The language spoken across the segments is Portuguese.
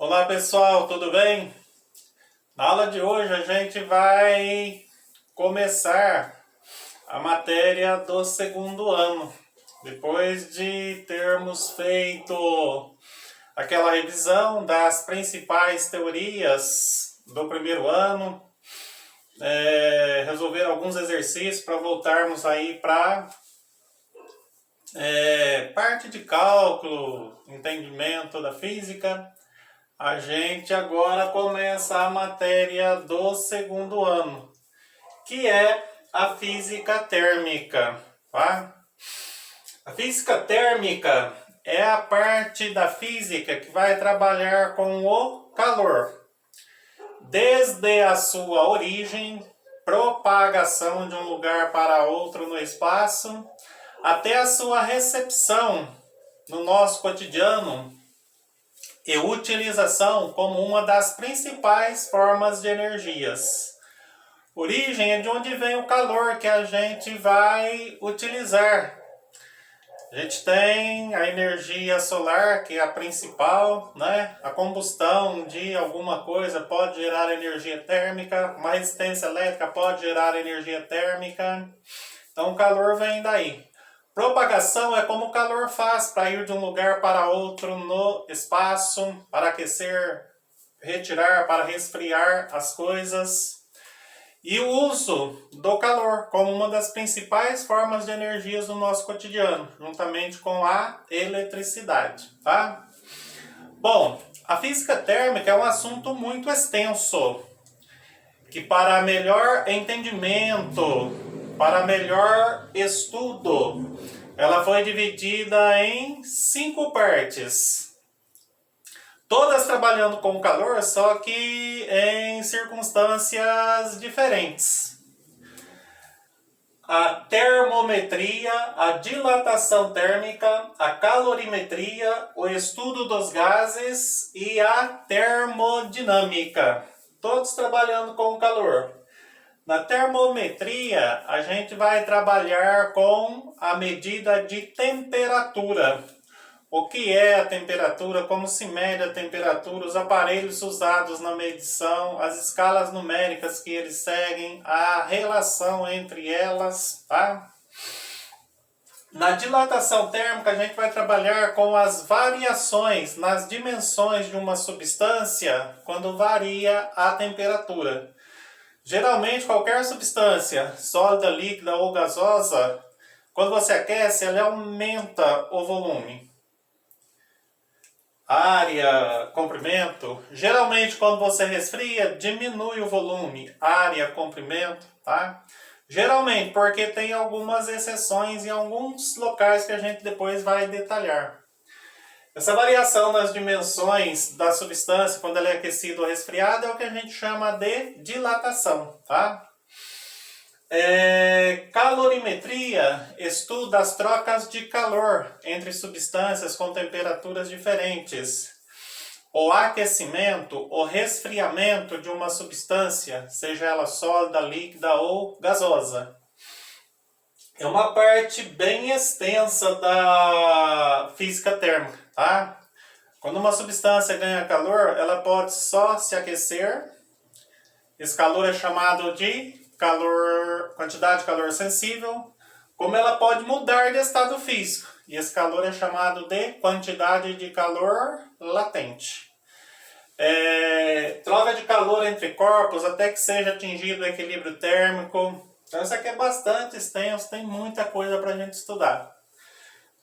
Olá pessoal, tudo bem? Na aula de hoje a gente vai começar a matéria do segundo ano. Depois de termos feito aquela revisão das principais teorias do primeiro ano, resolver alguns exercícios para voltarmos aí para parte de cálculo, entendimento da física. A gente agora começa a matéria do segundo ano, que é a física térmica, tá? A física térmica é a parte da física que vai trabalhar com o calor, desde a sua origem, propagação de um lugar para outro no espaço, até a sua recepção no nosso cotidiano e utilização como uma das principais formas de energias. Origem é de onde vem o calor que a gente vai utilizar. A gente tem a energia solar, que é a principal, né? A combustão de alguma coisa pode gerar energia térmica, uma resistência elétrica pode gerar energia térmica. Então o calor vem daí. Propagação é como o calor faz para ir de um lugar para outro no espaço, para aquecer, retirar, para resfriar as coisas. E o uso do calor como uma das principais formas de energias do nosso cotidiano, juntamente com a eletricidade, tá? Bom, a física térmica é um assunto muito extenso, que para melhor entendimento, para melhor estudo, ela foi dividida em 5 partes. Todas trabalhando com calor, só que em circunstâncias diferentes. A termometria, a dilatação térmica, a calorimetria, o estudo dos gases e a termodinâmica. Todos trabalhando com calor. Na termometria, a gente vai trabalhar com a medida de temperatura. O que é a temperatura, como se mede a temperatura, os aparelhos usados na medição, as escalas numéricas que eles seguem, a relação entre elas, tá? Na dilatação térmica, a gente vai trabalhar com as variações nas dimensões de uma substância quando varia a temperatura. Geralmente, qualquer substância, sólida, líquida ou gasosa, quando você aquece, ela aumenta o volume. Área, comprimento. Geralmente, quando você resfria, diminui o volume. Área, comprimento, tá? Geralmente, porque tem algumas exceções em alguns locais que a gente depois vai detalhar. Essa variação nas dimensões da substância, quando ela é aquecida ou resfriada, é o que a gente chama de dilatação, tá? Calorimetria estuda as trocas de calor entre substâncias com temperaturas diferentes. O aquecimento, o resfriamento de uma substância, seja ela sólida, líquida ou gasosa. É uma parte bem extensa da física térmica, tá? Quando uma substância ganha calor, ela pode só se aquecer. Esse calor é chamado de calor, quantidade de calor sensível. Como ela pode mudar de estado físico. E esse calor é chamado de quantidade de calor latente. Troca de calor entre corpos até que seja atingido o equilíbrio térmico. Então isso aqui é bastante extenso, tem muita coisa para a gente estudar.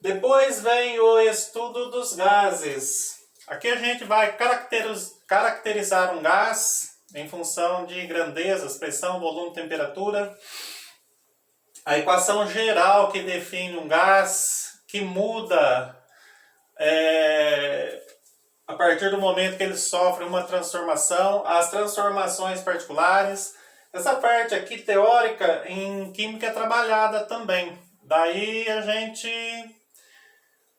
Depois vem o estudo dos gases. Aqui a gente vai caracterizar um gás em função de grandezas, pressão, volume, temperatura. A equação geral que define um gás, que muda a partir do momento que ele sofre uma transformação, as transformações particulares. Essa parte aqui teórica em química é trabalhada também. Daí a gente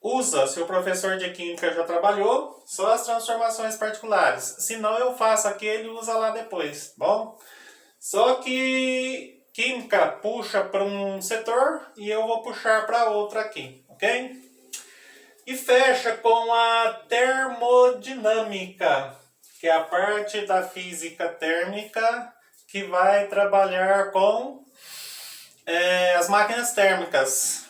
usa, se o professor de química já trabalhou, só as transformações particulares. Se não, eu faço aqui, ele usa lá depois, bom? Só que química puxa para um setor e eu vou puxar para outro aqui, ok? E fecha com a termodinâmica, que é a parte da física térmica que vai trabalhar com as máquinas térmicas,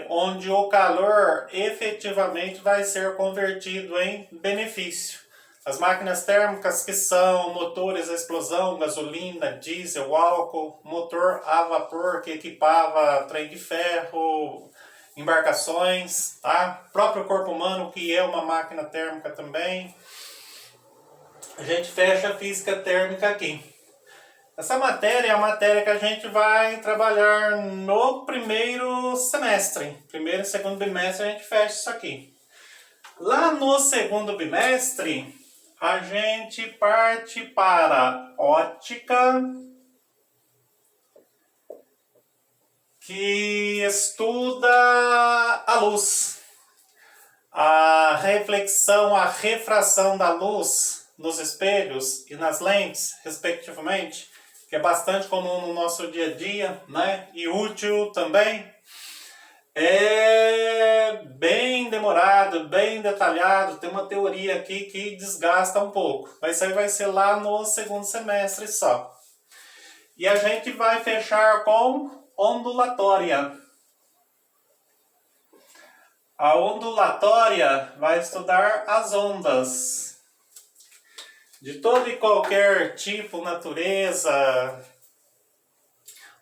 onde o calor efetivamente vai ser convertido em benefício. As máquinas térmicas, que são motores a explosão, gasolina, diesel, álcool, motor a vapor que equipava trem de ferro, embarcações, tá? O próprio corpo humano, que é uma máquina térmica também. A gente fecha a física térmica aqui. Essa matéria é a matéria que a gente vai trabalhar no primeiro semestre. Primeiro e segundo bimestre a gente fecha isso aqui. Lá no segundo bimestre, a gente parte para ótica, que estuda a luz, a reflexão, a refração da luz nos espelhos e nas lentes, respectivamente, que é bastante comum no nosso dia a dia, né? E útil também. É bem demorado, bem detalhado, tem uma teoria aqui que desgasta um pouco, mas isso aí vai ser lá no segundo semestre só. E a gente vai fechar com ondulatória. A ondulatória vai estudar as ondas de todo e qualquer tipo, natureza,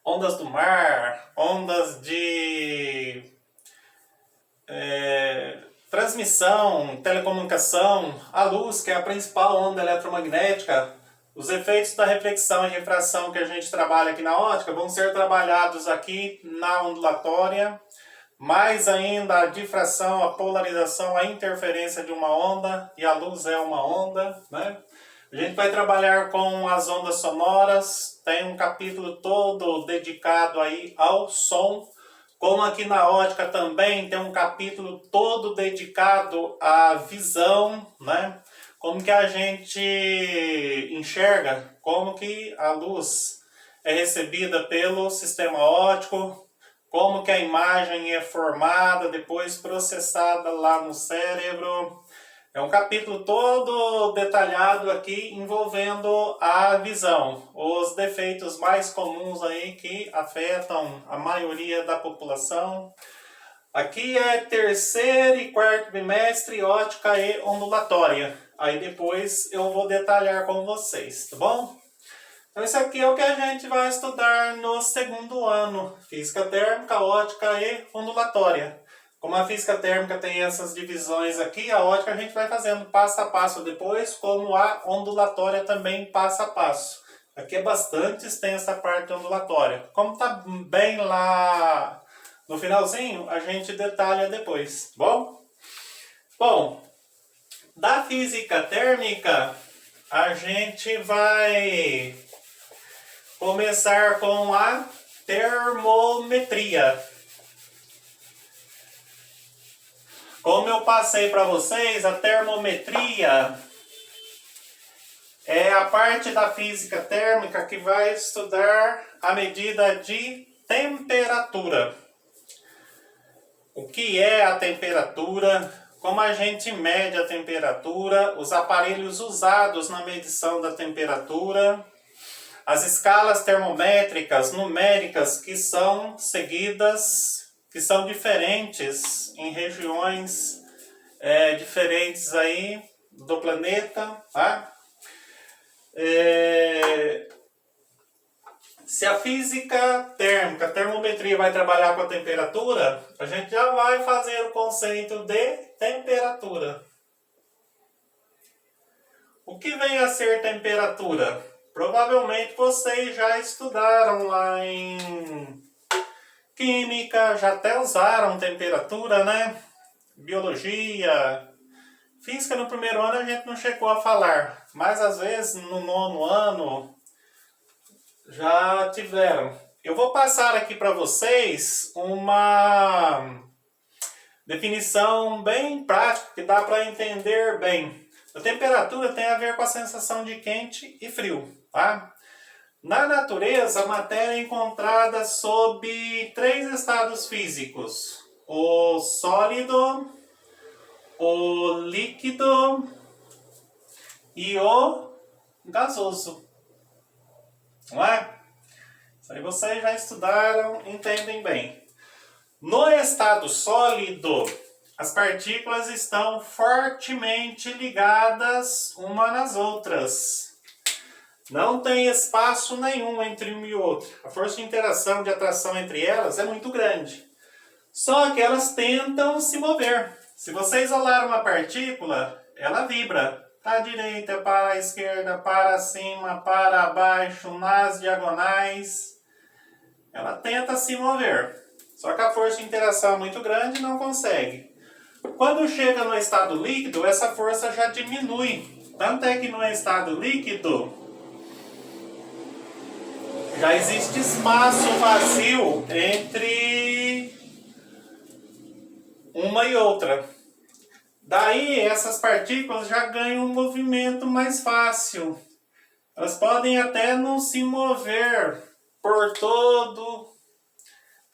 ondas do mar, ondas de transmissão, telecomunicação, a luz, que é a principal onda eletromagnética. Os efeitos da reflexão e refração que a gente trabalha aqui na ótica vão ser trabalhados aqui na ondulatória. Mais ainda a difração, a polarização, a interferência de uma onda, e a luz é uma onda, né? A gente vai trabalhar com as ondas sonoras, tem um capítulo todo dedicado aí ao som, como aqui na ótica também tem um capítulo todo dedicado à visão, né? Como que a gente enxerga, como que a luz é recebida pelo sistema óptico, como que a imagem é formada, depois processada lá no cérebro. É um capítulo todo detalhado aqui envolvendo a visão, os defeitos mais comuns aí que afetam a maioria da população. Aqui é terceiro e quarto bimestre, ótica e ondulatória. Aí depois eu vou detalhar com vocês, tá bom? Então isso aqui é o que a gente vai estudar no segundo ano. Física térmica, ótica e ondulatória. Como a física térmica tem essas divisões aqui, a ótica a gente vai fazendo passo a passo depois, como a ondulatória também passo a passo. Aqui é bastante extensa a parte ondulatória. Como está bem lá no finalzinho, a gente detalha depois, bom? Bom, da física térmica, a gente vai começar com a termometria. Como eu passei para vocês, a termometria é a parte da física térmica que vai estudar a medida de temperatura. O que é a temperatura, como a gente mede a temperatura, os aparelhos usados na medição da temperatura, as escalas termométricas numéricas que são seguidas, que são diferentes em regiões diferentes aí do planeta, tá? Se a física térmica, a termometria vai trabalhar com a temperatura, a gente já vai fazer o conceito de temperatura. O que vem a ser temperatura? Provavelmente vocês já estudaram lá em química, já até usaram temperatura, né? Biologia. Física no primeiro ano a gente não chegou a falar, mas às vezes no nono ano já tiveram. Eu vou passar aqui para vocês uma definição bem prática que dá para entender bem. A temperatura tem a ver com a sensação de quente e frio, tá? Na natureza, a matéria é encontrada sob 3 estados físicos. o sólido, o líquido e o gasoso. Não é? Isso aí vocês já estudaram, entendem bem. No estado sólido, as partículas estão fortemente ligadas umas nas outras. Não tem espaço nenhum entre um e outro. A força de interação, de atração entre elas é muito grande. Só que elas tentam se mover. Se você isolar uma partícula, ela vibra. Para a direita, para a esquerda, para cima, para baixo, nas diagonais. Ela tenta se mover. Só que a força de interação é muito grande e não consegue. Quando chega no estado líquido, essa força já diminui. Tanto é que no estado líquido já existe espaço vazio entre uma e outra. Daí essas partículas já ganham um movimento mais fácil. Elas podem até não se mover por todo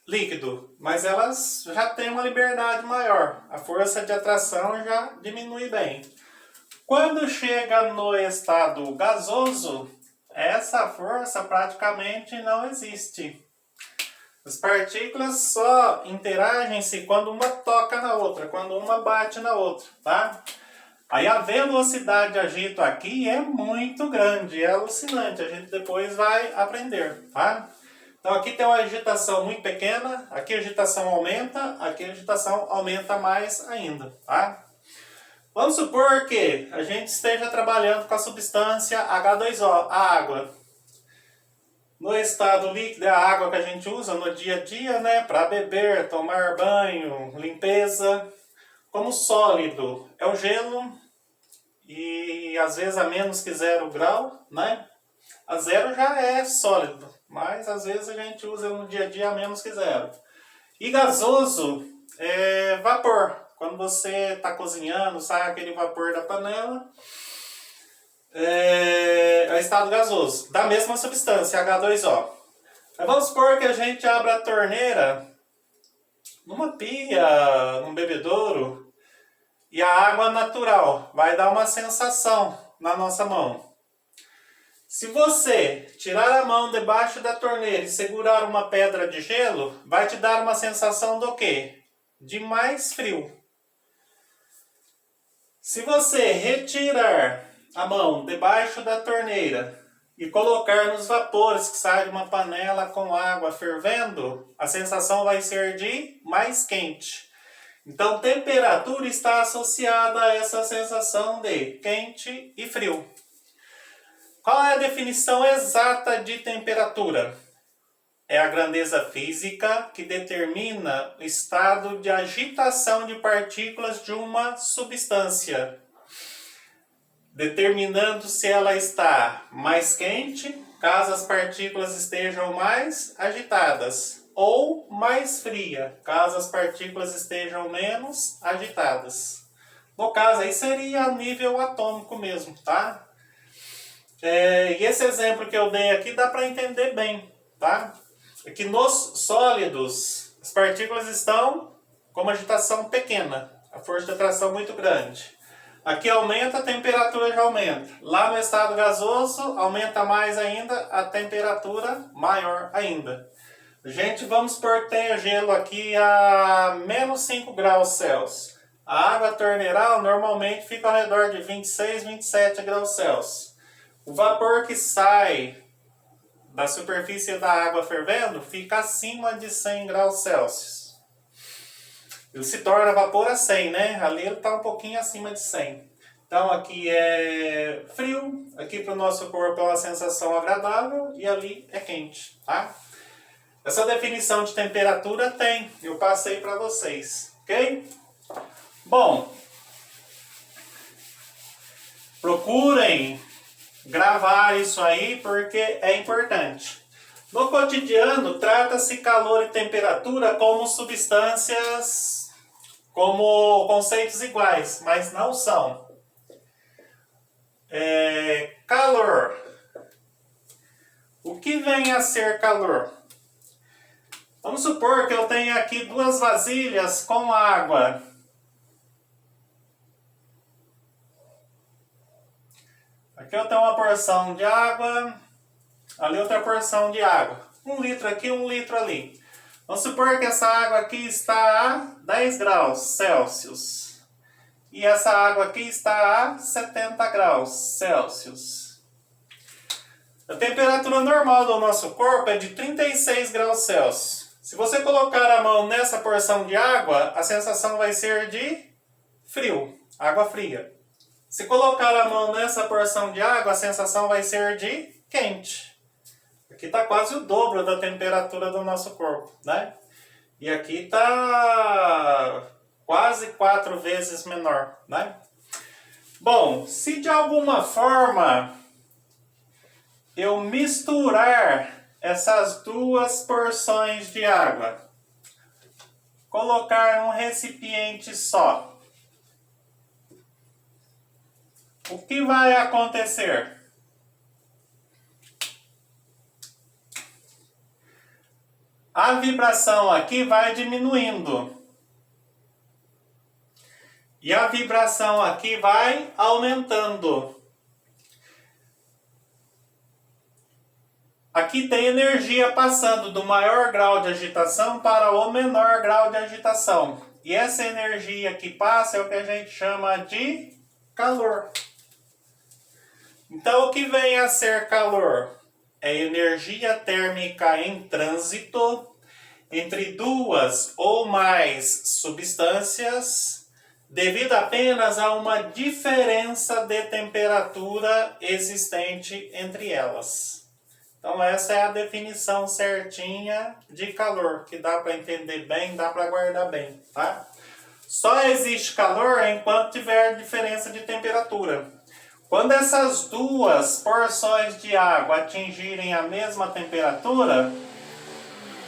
líquido, mas elas já têm uma liberdade maior. A força de atração já diminui bem. Quando chega no estado gasoso, essa força praticamente não existe. As partículas só interagem-se quando uma toca na outra, quando uma bate na outra, tá? Aí a velocidade de agito aqui é muito grande, é alucinante. A gente depois vai aprender, tá? Então aqui tem uma agitação muito pequena, aqui a agitação aumenta, aqui a agitação aumenta mais ainda, tá? Vamos supor que a gente esteja trabalhando com a substância H2O, a água. No estado líquido é a água que a gente usa no dia a dia, né? Para beber, tomar banho, limpeza. Como sólido é o gelo e às vezes a menos que 0 grau, né? A 0 já é sólido, mas às vezes a gente usa no dia a dia a menos que 0. E gasoso é vapor. Quando você está cozinhando, sai aquele vapor da panela, é o estado gasoso, da mesma substância, H2O. Mas vamos supor que a gente abra a torneira numa pia, num bebedouro, e a água natural vai dar uma sensação na nossa mão. Se você tirar a mão debaixo da torneira e segurar uma pedra de gelo, vai te dar uma sensação do quê? De mais frio. Se você retirar a mão debaixo da torneira e colocar nos vapores que saem de uma panela com água fervendo, a sensação vai ser de mais quente. Então, temperatura está associada a essa sensação de quente e frio. Qual é a definição exata de temperatura? É a grandeza física que determina o estado de agitação de partículas de uma substância, determinando se ela está mais quente, caso as partículas estejam mais agitadas, ou mais fria, caso as partículas estejam menos agitadas. No caso aí seria a nível atômico mesmo, tá? E esse exemplo que eu dei aqui dá para entender bem, tá? É que nos sólidos, as partículas estão com uma agitação pequena, a força de atração muito grande. Aqui aumenta, a temperatura já aumenta. Lá no estado gasoso, aumenta mais ainda, a temperatura maior ainda. Gente, vamos supor que tenha gelo aqui a menos 5 graus Celsius. A água torneiral normalmente fica ao redor de 26, 27 graus Celsius. O vapor que sai da superfície da água fervendo fica acima de 100 graus Celsius. Ele se torna vapor a 100, né? Ali ele está um pouquinho acima de 100. Então aqui é frio, aqui para o nosso corpo é uma sensação agradável e ali é quente, tá? Essa definição de temperatura tem, eu passei para vocês, ok? Bom, procurem gravar isso aí porque é importante. No cotidiano, trata-se calor e temperatura como substâncias, como conceitos iguais, mas não são. Calor. O que vem a ser calor? Vamos supor que eu tenho aqui 2 vasilhas com água. Aqui eu tenho uma porção de água, ali outra porção de água. 1 litro aqui, 1 litro ali. Vamos supor que essa água aqui está a 10 graus Celsius. E essa água aqui está a 70 graus Celsius. A temperatura normal do nosso corpo é de 36 graus Celsius. Se você colocar a mão nessa porção de água, a sensação vai ser de frio, água fria. Se colocar a mão nessa porção de água, a sensação vai ser de quente. Aqui está quase o dobro da temperatura do nosso corpo, né? E aqui está quase 4 vezes menor, né? Bom, se de alguma forma eu misturar essas 2 porções de água, colocar num recipiente só, o que vai acontecer? A vibração aqui vai diminuindo. E a vibração aqui vai aumentando. Aqui tem energia passando do maior grau de agitação para o menor grau de agitação. E essa energia que passa é o que a gente chama de calor. Então, o que vem a ser calor? É energia térmica em trânsito entre 2 ou mais substâncias, devido apenas a uma diferença de temperatura existente entre elas. Então essa é a definição certinha de calor, que dá para entender bem, dá para guardar bem, tá? Só existe calor enquanto tiver diferença de temperatura. Quando essas 2 porções de água atingirem a mesma temperatura,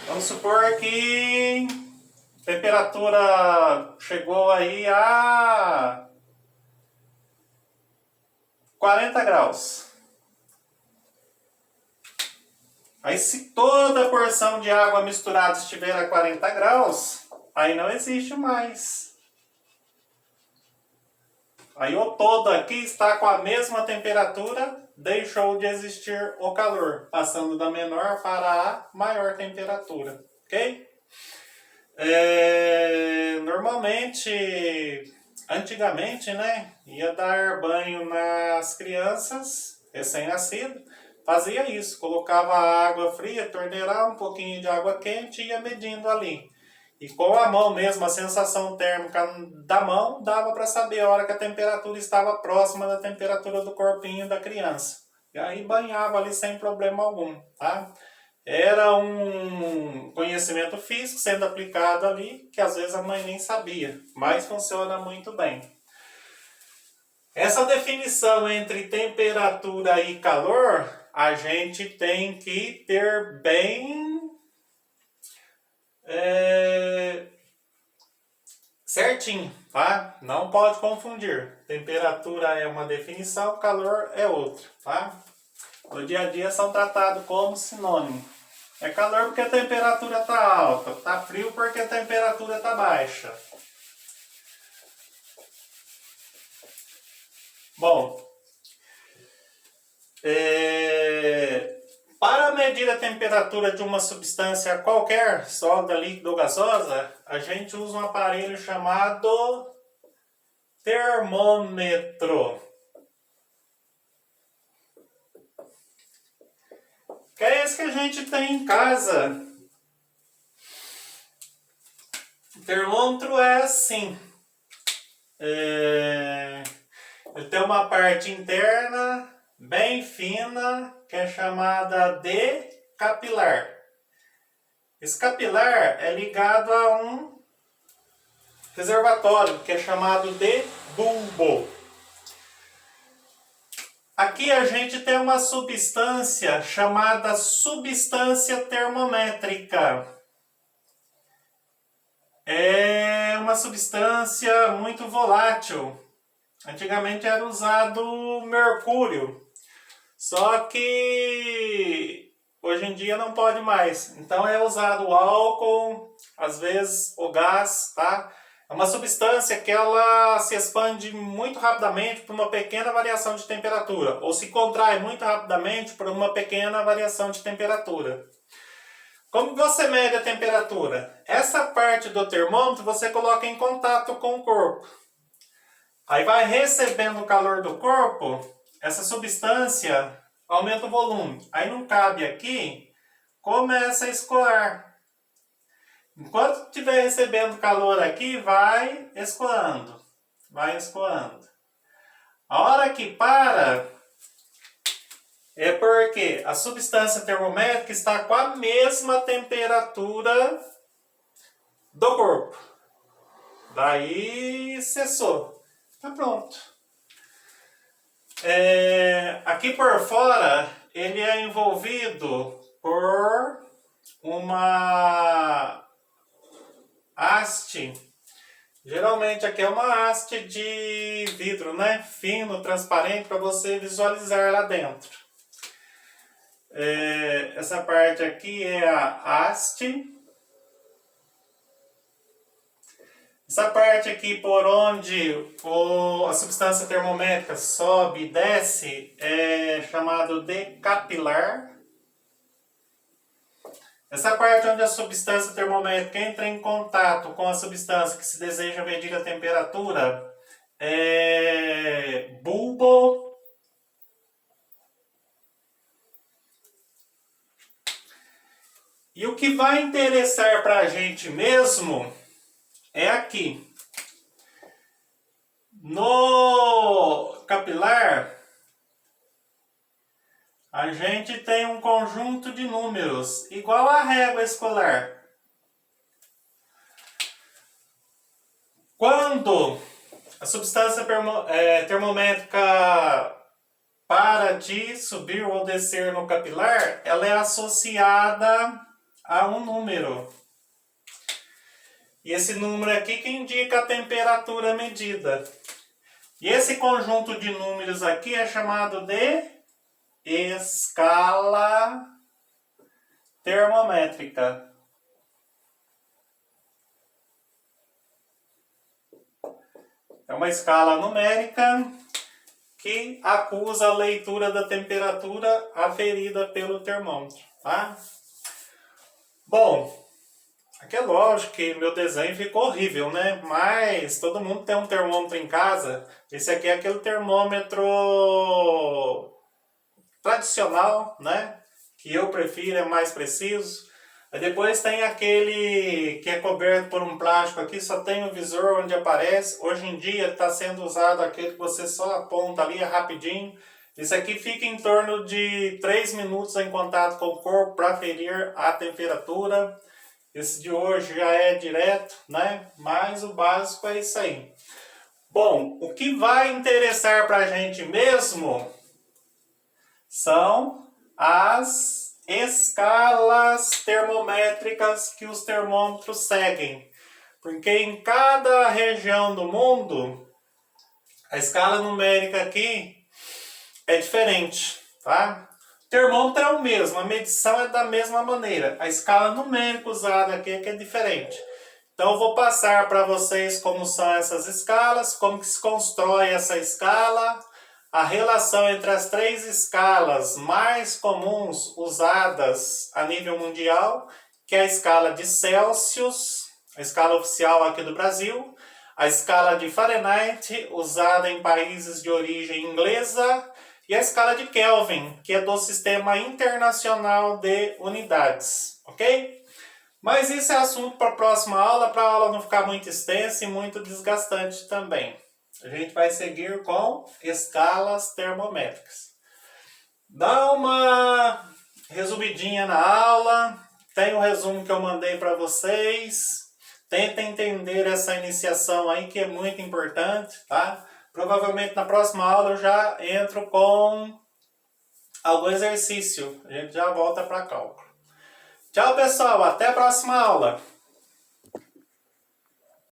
vamos supor que a temperatura chegou aí a 40 graus. Aí se toda a porção de água misturada estiver a 40 graus, aí não existe mais. Aí o todo aqui está com a mesma temperatura, deixou de existir o calor, passando da menor para a maior temperatura, ok? Normalmente, antigamente, né, ia dar banho nas crianças recém-nascidas, fazia isso, colocava água fria, torneirava um pouquinho de água quente e ia medindo ali. E com a mão mesmo, a sensação térmica da mão, dava para saber a hora que a temperatura estava próxima da temperatura do corpinho da criança. E aí banhava ali sem problema algum, tá? Era um conhecimento físico sendo aplicado ali, que às vezes a mãe nem sabia, mas funciona muito bem. Essa definição entre temperatura e calor, a gente tem que ter bem certinho, tá? Não pode confundir. Temperatura é uma definição, calor é outra, tá? No dia a dia são tratados como sinônimo. É calor porque a temperatura está alta, tá frio porque a temperatura está baixa. Bom, para medir a temperatura de uma substância qualquer, sólida, líquida ou gasosa, a gente usa um aparelho chamado termômetro. Que é esse que a gente tem em casa. O termômetro é assim. Ele tem uma parte interna bem fina, que é chamada de capilar. Esse capilar é ligado a um reservatório, que é chamado de bulbo. Aqui a gente tem uma substância chamada substância termométrica. É uma substância muito volátil. Antigamente era usado mercúrio. Só que hoje em dia não pode mais. Então é usado o álcool, às vezes o gás, tá? É uma substância que ela se expande muito rapidamente por uma pequena variação de temperatura, ou se contrai muito rapidamente por uma pequena variação de temperatura. Como você mede a temperatura? Essa parte do termômetro você coloca em contato com o corpo. Aí vai recebendo o calor do corpo, essa substância aumenta o volume. Aí não cabe aqui, começa a escoar. Enquanto estiver recebendo calor aqui, vai escoando. Vai escoando. A hora que para, é porque a substância termométrica está com a mesma temperatura do corpo. Daí cessou. Tá pronto. Aqui por fora, ele é envolvido por uma haste. Geralmente aqui é uma haste de vidro, né? Fino, transparente, para você visualizar lá dentro. Essa parte aqui é a haste. Essa parte aqui por onde a substância termométrica sobe e desce é chamado de capilar. Essa parte onde a substância termométrica entra em contato com a substância que se deseja medir a temperatura é bulbo. E o que vai interessar para a gente mesmo é aqui. No capilar, a gente tem um conjunto de números, igual a régua escolar. Quando a substância termométrica para de subir ou descer no capilar, ela é associada a um número. E esse número aqui que indica a temperatura medida. E esse conjunto de números aqui é chamado de escala termométrica. É uma escala numérica que acusa a leitura da temperatura aferida pelo termômetro, tá? Bom, aqui é lógico que meu desenho ficou horrível, né? Mas todo mundo tem um termômetro em casa. Esse aqui é aquele termômetro tradicional, né? Que eu prefiro, é mais preciso. Aí depois tem aquele que é coberto por um plástico aqui, só tem o visor onde aparece. Hoje em dia está sendo usado aquele que você só aponta ali, é rapidinho. Esse aqui fica em torno de 3 minutos em contato com o corpo para ferir a temperatura. Esse de hoje já é direto, né? Mas o básico é isso aí. Bom, o que vai interessar para a gente mesmo são as escalas termométricas que os termômetros seguem. Porque em cada região do mundo, a escala numérica aqui é diferente, tá? O termômetro é o mesmo, a medição é da mesma maneira. A escala numérica usada aqui é que é diferente. Então eu vou passar para vocês como são essas escalas, como que se constrói essa escala, a relação entre as 3 escalas mais comuns usadas a nível mundial, que é a escala de Celsius, a escala oficial aqui do Brasil, a escala de Fahrenheit, usada em países de origem inglesa, e a escala de Kelvin, que é do Sistema Internacional de Unidades, ok? Mas isso é assunto para a próxima aula não ficar muito extensa e muito desgastante também. A gente vai seguir com escalas termométricas. Dá uma resumidinha na aula, tem o resumo que eu mandei para vocês. Tenta entender essa iniciação aí que é muito importante, tá? Provavelmente na próxima aula eu já entro com algum exercício. A gente já volta para cálculo. Tchau, pessoal. Até a próxima aula.